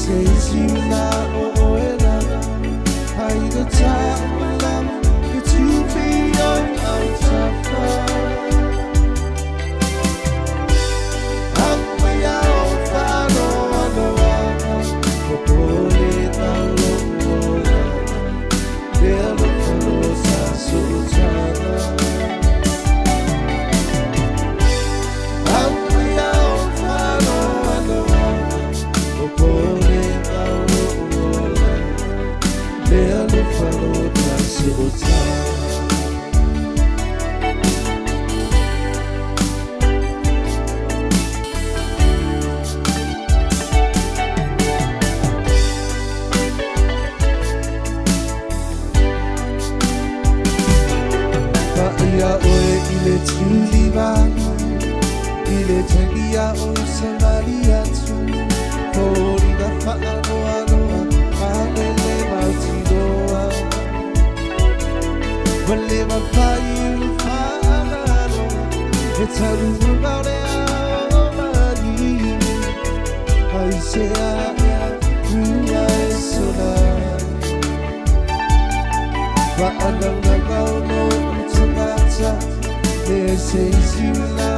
says you now, oh, how you the time of love that you be on out of I'm way out, follow on the water, for pulling down low, they'll look for those eyes so tired. I'm way out, follow on the water, for pulling down low, they'll look for those eyes so tired. Il est Tulivan, il est Tegia o Semalia tu, Florida Fanoa, Malele Maltidoa, Malema Payu Fano, it's a room about it, I say, I so but I don't know. This is you now.